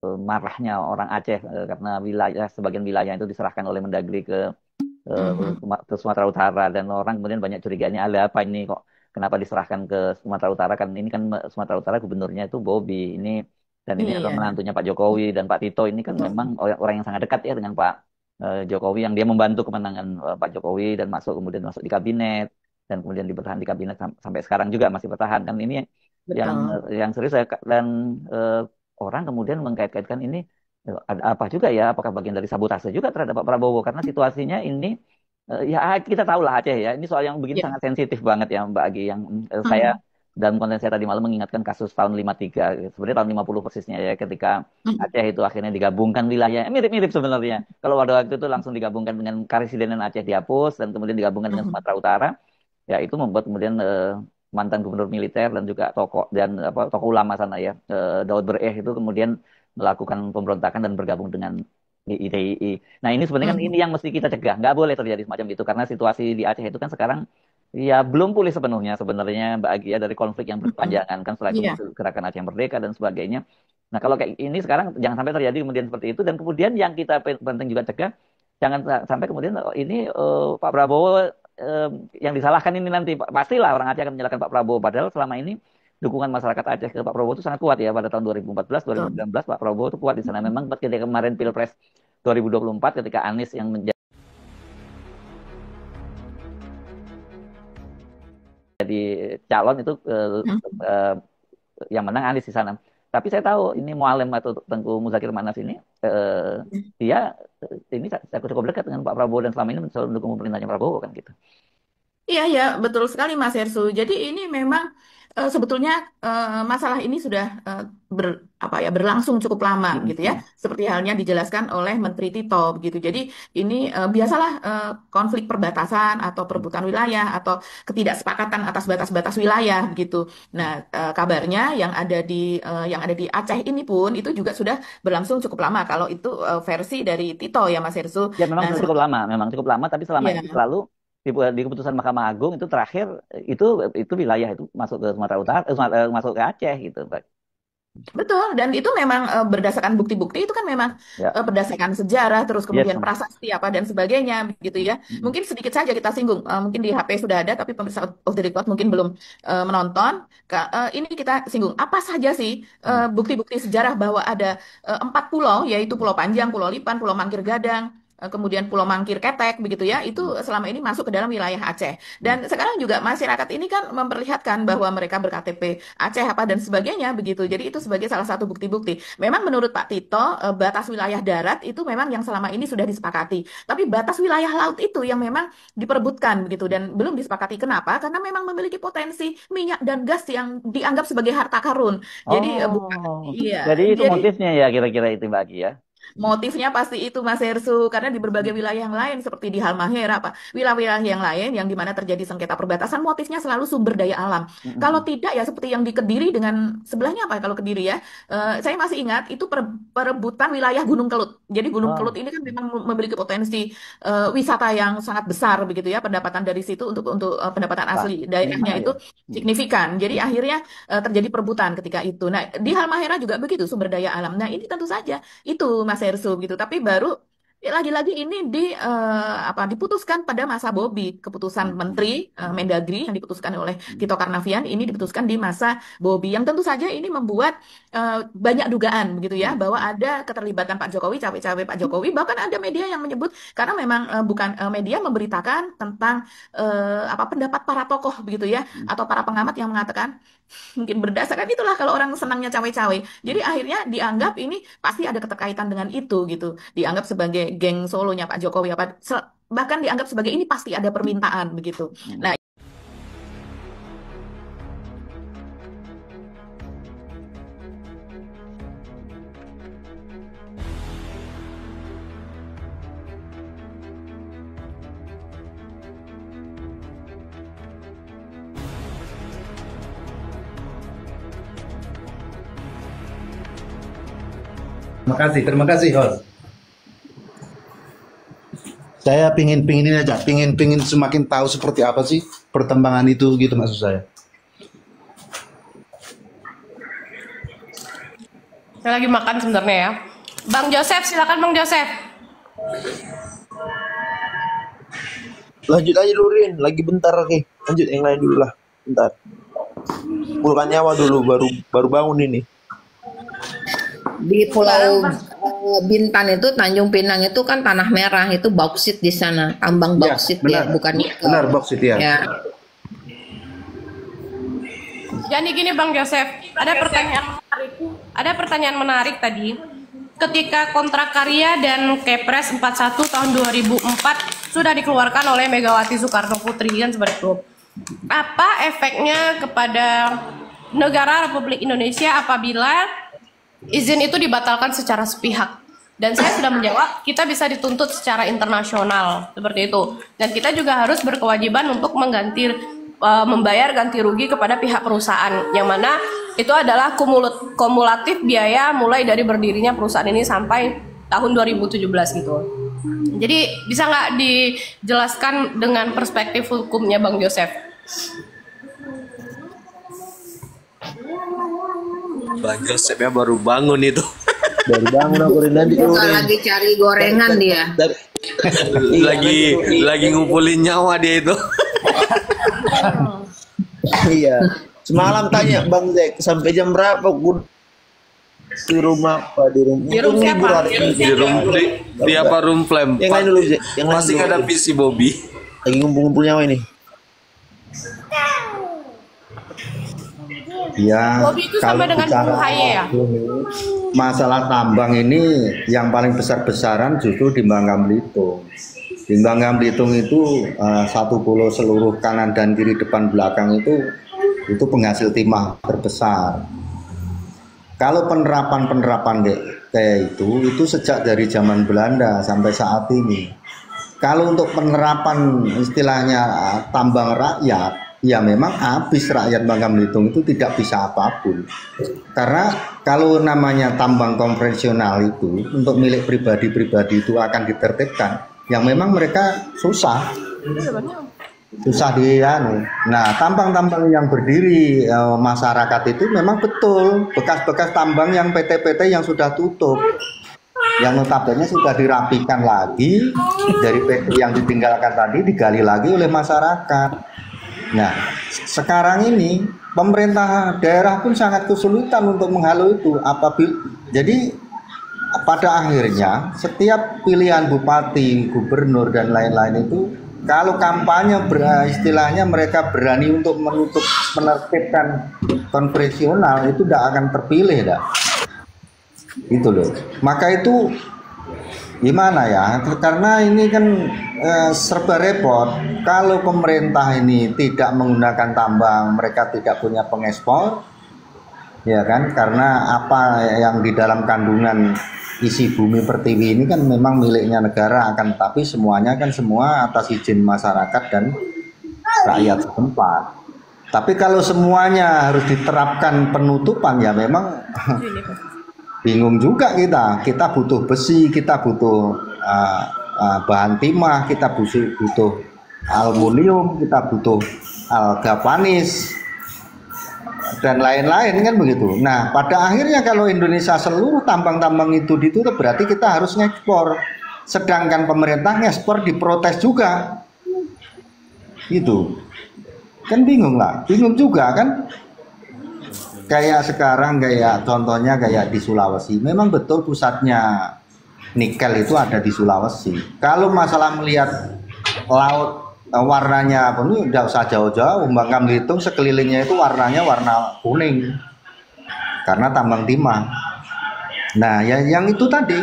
marahnya orang Aceh karena sebagian wilayah itu diserahkan oleh Mendagri Mhm. ke Sumatera Utara dan orang kemudian banyak curiganya ada apa ini kok kenapa diserahkan ke Sumatera Utara kan ini kan Sumatera Utara gubernurnya itu Bobi ini dan ini adalah Iya, menantunya Pak Jokowi dan Pak Tito ini kan memang betul. orang yang sangat dekat ya dengan Pak Jokowi yang dia membantu kemenangan Pak Jokowi dan kemudian masuk di kabinet dan kemudian dibertahan di kabinet sampai sekarang juga masih bertahan dan ini yang Betul. yang serius dan eh, orang kemudian mengkait-kaitkan ini ada apa juga ya apakah bagian dari sabotase juga terhadap Pak Prabowo karena situasinya ini ya kita tahu lah Aceh ya ini soal yang begini Ya. sangat sensitif banget ya Mbak Agi yang saya Mhm. dalam konten saya tadi malam mengingatkan kasus tahun 53 sebenarnya tahun 50 persisnya ya ketika Mhm. Aceh itu akhirnya digabungkan wilayah mirip-mirip sebenarnya kalau pada waktu itu langsung digabungkan dengan Karesidenan Aceh dihapus dan kemudian digabungkan dengan Mhm. Sumatera Utara ya itu membuat kemudian mantan gubernur militer dan juga tokoh dan apa tokoh ulama sana ya Daud Bereh itu kemudian melakukan pemberontakan dan bergabung dengan ITII. Nah ini sebenarnya kan ini Mhm. yang mesti kita cegah, nggak boleh terjadi semacam itu karena situasi di Aceh itu kan sekarang ya belum pulih sepenuhnya sebenarnya Mbak Agi ya dari konflik yang Mhm. berkepanjangan kan setelah itu Iya. muncul gerakan Aceh Merdeka dan sebagainya. Nah kalau kayak ini sekarang jangan sampai terjadi kemudian seperti itu dan kemudian yang kita penting juga cegah jangan sampai kemudian ini Pak Prabowo eh, yang disalahkan ini nanti pastilah orang Aceh akan menyalahkan Pak Prabowo padahal selama ini dukungan masyarakat Aceh ke Pak Prabowo itu sangat kuat ya pada tahun 2014 Betul. 2019 Pak Prabowo itu kuat di sana memang ketika kemarin Pilpres 2024 ketika Anies yang menjadi calon itu Mhm. eh, yang menang Anies di sana. Tapi saya tahu ini Mualem atau Tengku Muzakir Manas ini dia ini cukup dekat dengan Pak Prabowo dan selama ini selalu mendukung pemerintahnya Prabowo kan gitu. Iya, ya, betul sekali Mas Hersu. Jadi ini memang sebetulnya masalah ini sudah apa ya berlangsung cukup lama gitu ya. Mm-mm. Seperti halnya dijelaskan oleh Menteri Tito gitu. Jadi ini biasalah konflik perbatasan atau perebutan wilayah atau ketidaksepakatan atas batas-batas wilayah gitu. Nah, kabarnya yang ada di Aceh ini pun itu juga sudah berlangsung cukup lama. Kalau itu versi dari Tito ya Mas Hersu. Ya memang Nah, memang cukup lama, tapi selama ini ya. selalu di keputusan Mahkamah Agung itu terakhir itu itu wilayah itu masuk ke Sumatera Utara, masuk ke Aceh gitu, Pak. Betul, dan itu memang berdasarkan bukti-bukti itu kan memang Ya, berdasarkan sejarah, terus yes. kemudian prasasti apa dan sebagainya, gitu ya. Mm-mm. Mungkin sedikit saja kita singgung, mungkin di HP sudah ada, tapi pemirsa of the record mungkin belum menonton. Ini kita singgung apa saja sih Mm. bukti-bukti sejarah bahwa ada 4 pulau, yaitu Pulau Panjang, Pulau Lipan, Pulau Mangkir Gadang, kemudian Pulau Mangkir Ketek, begitu ya. Itu Mm. selama ini masuk ke dalam wilayah Aceh. Mm. Dan sekarang juga masyarakat ini kan memperlihatkan bahwa mereka berKTP Aceh apa dan sebagainya begitu. Jadi itu sebagai salah satu bukti-bukti. Memang menurut Pak Tito batas wilayah darat itu memang yang selama ini sudah disepakati. Tapi batas wilayah laut itu yang memang diperebutkan begitu dan belum disepakati. Kenapa? Karena memang memiliki potensi minyak dan gas yang dianggap sebagai harta karun. Jadi bukan Oh, jadi iya. itu Jadi motifnya ya kira-kira itu Mbak Aki ya. motifnya pasti itu Mas Hersu, karena di berbagai wilayah yang lain seperti di Halmahera, apa wilayah-wilayah yang lain yang dimana terjadi sengketa perbatasan, motifnya selalu sumber daya alam. Kalau Mm-mm. tidak ya seperti yang di Kediri dengan sebelahnya apa ya kalau Kediri ya, saya masih ingat itu perebutan wilayah Gunung Kelut. Jadi Gunung Kelut Oh, ini kan memang memiliki potensi wisata yang sangat besar begitu ya, pendapatan dari situ untuk pendapatan Pak. asli Lima daerahnya itu ya. Mm. signifikan. Jadi akhirnya terjadi perebutan ketika itu. Nah, di Halmahera juga begitu sumber daya alam. Nah, ini tentu saja itu Mas Hersu gitu. Tapi baru lagi-lagi ini apa diputuskan pada masa Bobi, keputusan Mm-mm. Menteri Mendagri yang diputuskan oleh Mm. Tito Karnavian ini diputuskan di masa Bobi yang tentu saja ini membuat banyak dugaan begitu ya bahwa Mm. ada keterlibatan Pak Jokowi, cawe-cawe Pak Jokowi, bahkan ada media yang menyebut karena memang bukan media memberitakan tentang apa pendapat para tokoh begitu ya Mm. atau para pengamat yang mengatakan mungkin berdasarkan itulah kalau orang senangnya cawe-cawe. Jadi akhirnya dianggap ini pasti ada keterkaitan dengan itu gitu. Dianggap sebagai geng solonya Pak Jokowi apa bahkan dianggap sebagai ini pasti ada permintaan begitu. Mm. Nah, Terima kasih, host. Saya pingin ini aja, pingin semakin tahu seperti apa sih perkembangan itu gitu maksud saya. Saya lagi makan sebenarnya ya. Bang Joseph, silakan Bang Joseph. Lanjut aja dulu Rin, lagi bentar lagi. Lanjut yang lain dulu lah, bentar. Kumpulkan nyawa dulu, baru bangun ini. Di Pulau Bintan itu, Tanjung Pinang itu kan tanah merah, itu bauksit di sana, tambang Ya, bauksit benar. ya, bukan nikel. Benar, boksit ya. Ya. Jadi gini Bang Joseph, ada pertanyaan menarik tadi. Ketika kontrak karya dan Kepres 41 tahun 2004 sudah dikeluarkan oleh Megawati Soekarno Putri kan seperti itu. Apa efeknya kepada negara Republik Indonesia apabila izin itu dibatalkan secara sepihak? Dan saya sudah menjawab, kita bisa dituntut secara internasional seperti itu. Dan kita juga harus berkewajiban untuk membayar ganti rugi kepada pihak perusahaan, yang mana itu adalah kumulatif biaya mulai dari berdirinya perusahaan ini sampai tahun 2017 gitu. Jadi bisa nggak dijelaskan dengan perspektif hukumnya Bang Joseph? Bang Joseph ya baru bangun itu. Baru bangun aku Rin, nanti Bukan lagi cari gorengan dia. lagi ngumpulin nyawa dia itu. Iya. Semalam tanya Bang Zek sampai jam berapa gue di rumah apa di rumah? Di room siapa? Di apa room flame? Yang lain dulu Zek. Yang masih ada PC Bobby. Lagi ngumpul-ngumpul nyawa ini. Ya, Bobby itu sama dengan Bung Haye ya? masalah tambang ini yang paling besar-besaran justru di Bangka Belitung. Di Bangka Belitung itu satu pulau seluruh kanan dan kiri depan belakang itu penghasil timah terbesar. Kalau penerapan kayak itu sejak dari zaman Belanda sampai saat ini. Kalau untuk penerapan istilahnya tambang rakyat, ya memang habis rakyat Bangka Belitung itu tidak bisa apapun. Karena kalau namanya tambang konvensional itu untuk milik pribadi-pribadi itu akan ditertibkan, yang memang mereka susah Nah, tambang-tambang yang berdiri masyarakat itu memang betul bekas-bekas tambang yang PT-PT yang sudah tutup, yang notabene sudah dirapikan lagi dari PT yang ditinggalkan tadi, digali lagi oleh masyarakat. Nah, sekarang ini pemerintah daerah pun sangat kesulitan untuk menghalau itu. Jadi pada akhirnya setiap pilihan bupati, gubernur dan lain-lain itu kalau kampanye istilahnya mereka berani untuk menertibkan konvensional itu tidak akan terpilih dah. Itu loh. Maka itu gimana ya? Karena ini kan serba repot. Kalau pemerintah ini tidak menggunakan tambang, mereka tidak punya pengekspor, ya kan? Karena apa yang di dalam kandungan isi bumi pertiwi ini kan memang miliknya negara, akan tapi semuanya kan semua atas izin masyarakat dan rakyat setempat. Tapi kalau semuanya harus diterapkan penutupan ya memang bingung juga kita butuh besi, kita butuh bahan timah, kita butuh aluminium, kita butuh galvanis dan lain-lain kan begitu. Nah, pada akhirnya kalau Indonesia seluruh tambang-tambang itu ditutup berarti kita harus ngekspor. Sedangkan pemerintah ngekspor diprotes juga. Gitu. Kan bingung lah. Bingung juga kan. Kayak sekarang contohnya kayak di Sulawesi. Memang betul pusatnya nikel itu ada di Sulawesi. Kalau masalah melihat laut warnanya apa ini udah usah jauh-jauh, Bangka Belitung sekelilingnya itu warnanya warna kuning karena tambang timah. Nah, yang itu tadi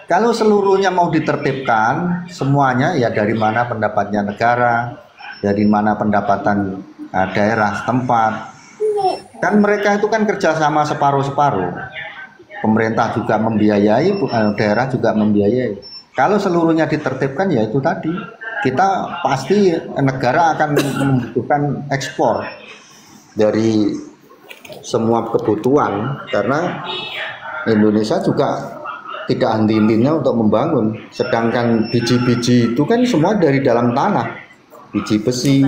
kalau seluruhnya mau ditertibkan semuanya ya dari mana pendapatnya negara, dari mana pendapatan daerah setempat. Kan mereka itu kan kerjasama separuh-separuh. Pemerintah juga membiayai, daerah juga membiayai. Kalau seluruhnya ditertibkan ya itu tadi. Kita pasti negara akan membutuhkan ekspor dari semua kebutuhan karena Indonesia juga tidak henti-hentinya untuk membangun. Sedangkan biji-biji itu kan semua dari dalam tanah, biji besi,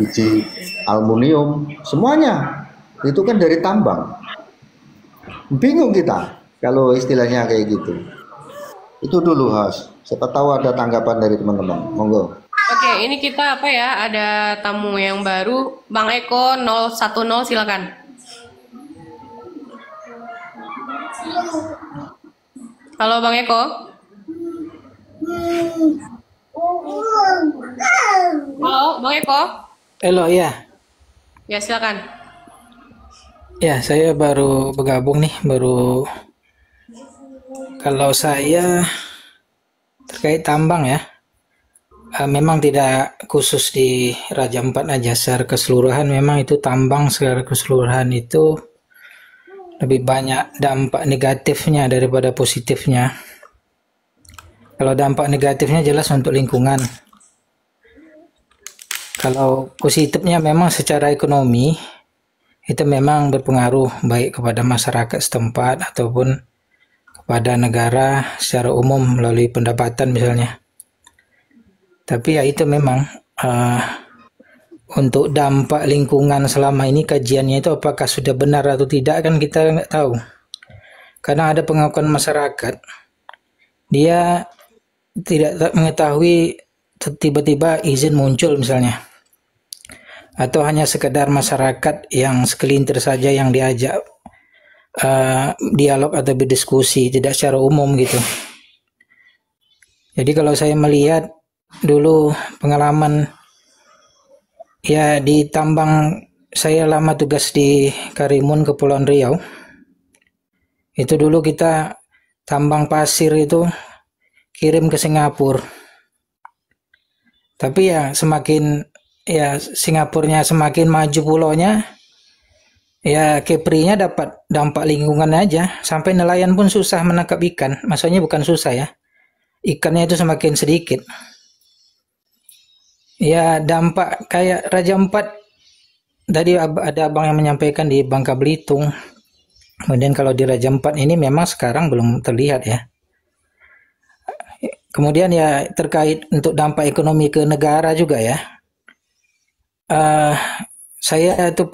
biji aluminium, semuanya itu kan dari tambang. Bingung kita. Kalau istilahnya kayak gitu. Itu dulu, Has. Siapa tahu ada tanggapan dari teman-teman. Monggo. Oke, ini kita apa ya? Ada tamu yang baru, Bang Eko 010, silakan. Halo Bang Eko. Halo Bang Eko. Halo, ya. Ya, silakan. Ya, saya baru bergabung nih, kalau saya terkait tambang ya, memang tidak khusus di Raja Ampat aja, secara keseluruhan memang itu tambang secara keseluruhan itu lebih banyak dampak negatifnya daripada positifnya. Kalau dampak negatifnya jelas untuk lingkungan. Kalau positifnya memang secara ekonomi, itu memang berpengaruh baik kepada masyarakat setempat ataupun kepada negara secara umum melalui pendapatan misalnya. Tapi ya itu memang untuk dampak lingkungan selama ini kajiannya itu apakah sudah benar atau tidak kan kita nggak tahu. Karena ada pengakuan masyarakat, dia tidak mengetahui tiba-tiba izin muncul misalnya. Atau hanya sekedar masyarakat yang sekelintir saja yang diajak dialog atau berdiskusi, tidak secara umum gitu. Jadi kalau saya melihat dulu pengalaman ya di tambang, saya lama tugas di Karimun Kepulauan Riau. Itu dulu kita tambang pasir itu kirim ke Singapura. Tapi ya semakin ya Singapurnya semakin maju pulaunya, ya Kepri-nya dapat dampak lingkungan aja, sampai nelayan pun susah menangkap ikan. Maksudnya bukan susah ya, ikannya itu semakin sedikit. Ya dampak kayak Raja Ampat, tadi ada abang yang menyampaikan di Bangka Belitung. Kemudian kalau di Raja Ampat ini memang sekarang belum terlihat ya. Kemudian ya terkait untuk dampak ekonomi ke negara juga ya. Saya itu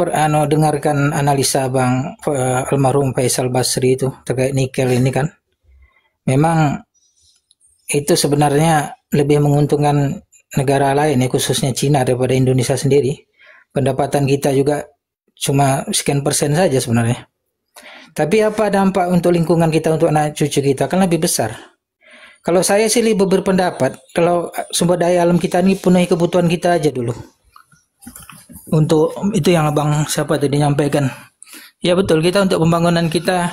dengarkan analisa Bang almarhum Faisal Basri itu terkait nikel ini kan. Memang itu sebenarnya lebih menguntungkan negara lain ya, khususnya Cina daripada Indonesia sendiri. Pendapatan kita juga cuma sekian persen saja sebenarnya. Tapi apa dampak untuk lingkungan kita, untuk anak cucu kita kan lebih besar. Kalau saya sih lebih berpendapat kalau sumber daya alam kita ini penuhi kebutuhan kita aja dulu. Untuk itu yang abang siapa tadi nyampaikan. Ya betul, kita untuk pembangunan kita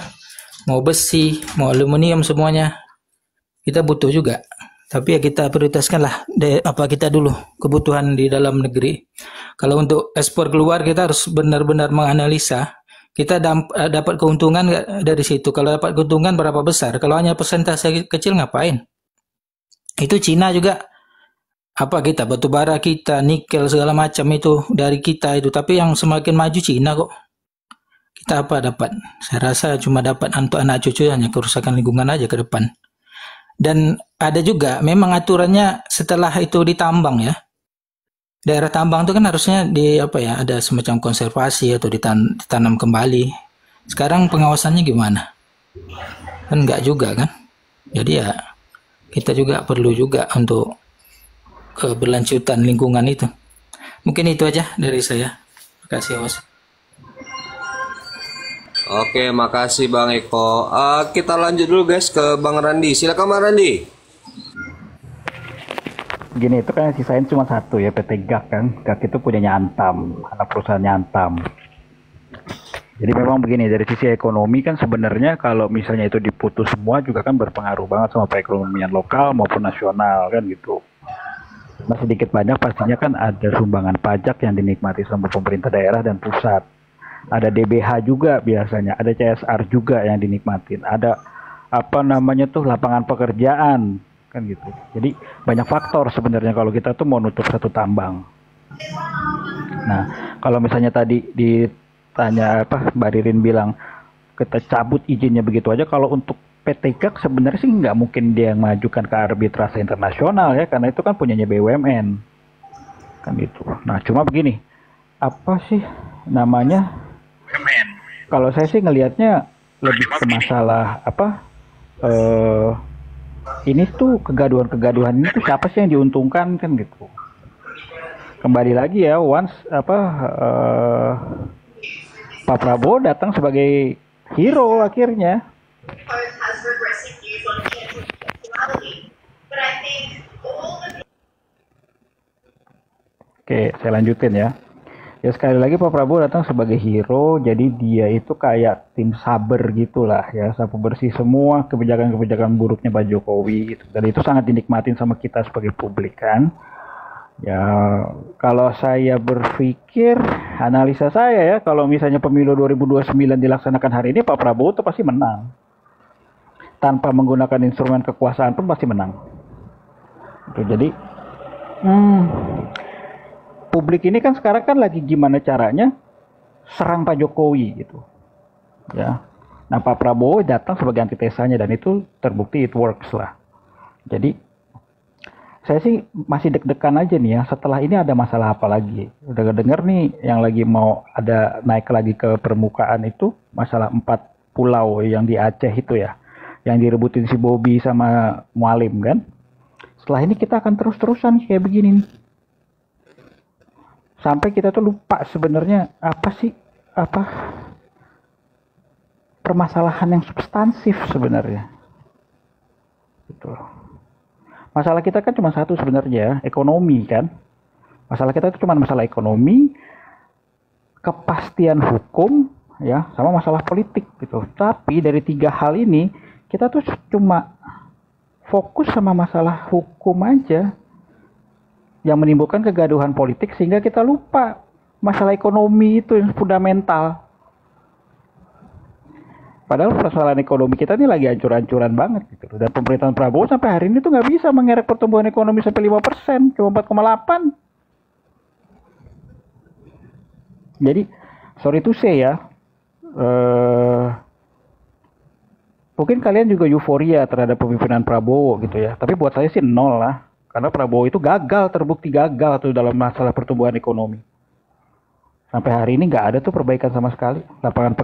mau besi, mau aluminium semuanya kita butuh juga. Tapi ya kita prioritaskanlah apa kita dulu kebutuhan di dalam negeri. Kalau untuk ekspor keluar kita harus benar-benar menganalisa kita dapat keuntungan nggak dari situ. Kalau dapat keuntungan berapa besar? Kalau hanya persentase kecil ngapain? Itu Cina juga apa kita batu bara kita, nikel segala macam itu dari kita itu. Tapi yang semakin maju Cina kok. Kita apa dapat? Saya rasa cuma dapat untuk anak cucu, hanya kerusakan lingkungan aja ke depan. Dan ada juga memang aturannya setelah itu ditambang ya. Daerah tambang itu kan harusnya ada semacam konservasi atau ditanam kembali. Sekarang pengawasannya gimana? Kan enggak juga kan? Jadi ya kita juga perlu juga untuk keberlanjutan lingkungan itu. Mungkin itu aja dari saya. Terima kasih, Mas. Oke, makasih Bang Eko. Kita lanjut dulu guys ke Bang Randi. Silakan Bang Randi. Gini, itu kan yang sisain cuma satu ya, PT GAK kan. GAK itu punyanya Antam, anak perusahaannya Antam. Jadi memang begini, dari sisi ekonomi kan sebenarnya kalau misalnya itu diputus semua juga kan berpengaruh banget sama perekonomian lokal maupun nasional kan gitu. Nah sedikit banyak pastinya kan ada sumbangan pajak yang dinikmati sama pemerintah daerah dan pusat. Ada DBH juga biasanya, ada CSR juga yang dinikmatin. Ada lapangan pekerjaan kan gitu. Jadi banyak faktor sebenarnya kalau kita tuh mau nutup satu tambang. Nah, kalau misalnya tadi ditanya Mbak Ririn bilang kita cabut izinnya begitu aja, kalau untuk PT GAK sebenarnya sih nggak mungkin dia yang mengajukan ke arbitrase internasional ya, karena itu kan punyanya BUMN kan gitu. Nah, cuma begini, apa sih namanya? Kalau saya sih ngelihatnya lebih ke masalah apa? Ini tuh kegaduhan-kegaduhan ini tuh siapa sih yang diuntungkan kan gitu. Kembali lagi ya, once Pak Prabowo datang sebagai hero akhirnya. Oke, saya lanjutin ya. Ya sekali lagi Pak Prabowo datang sebagai hero, jadi dia itu kayak tim saber gitulah ya, sapu bersih semua kebijakan-kebijakan buruknya Pak Jokowi gitu. Dan itu sangat dinikmatin sama kita sebagai publik kan. Ya kalau saya berpikir, analisa saya ya, kalau misalnya pemilu 2029 dilaksanakan hari ini, Pak Prabowo itu pasti menang. Tanpa menggunakan instrumen kekuasaan pun pasti menang. Gitu, jadi publik ini kan sekarang kan lagi gimana caranya serang Pak Jokowi gitu. Ya. Nah, Pak Prabowo datang sebagai antitesanya dan itu terbukti it works lah. Jadi saya sih masih deg-degan aja nih ya, setelah ini ada masalah apa lagi. Udah denger nih yang lagi mau ada naik lagi ke permukaan itu masalah 4 pulau yang di Aceh itu ya, yang direbutin si Bobby sama Mualim kan. Setelah ini kita akan terus-terusan kayak begini nih. Sampai kita tuh lupa sebenarnya apa permasalahan yang substansif sebenarnya. Gitu. Masalah kita kan cuma satu sebenarnya, ekonomi kan. Masalah kita itu cuma masalah ekonomi, kepastian hukum, ya, sama masalah politik gitu. Tapi dari 3 hal ini kita tuh cuma fokus sama masalah hukum aja, yang menimbulkan kegaduhan politik sehingga kita lupa masalah ekonomi itu yang fundamental. Padahal persoalan ekonomi kita ini lagi hancur-hancuran banget gitu. Dan pemerintahan Prabowo sampai hari ini tuh nggak bisa mengerek pertumbuhan ekonomi sampai 5%, cuma 4,8. Jadi, sorry to say ya, mungkin kalian juga euforia terhadap pemimpinan Prabowo gitu ya. Tapi buat saya sih 0 lah. Karena Prabowo itu terbukti gagal tuh dalam masalah pertumbuhan ekonomi. Sampai hari ini nggak ada tuh perbaikan sama sekali. Lapangan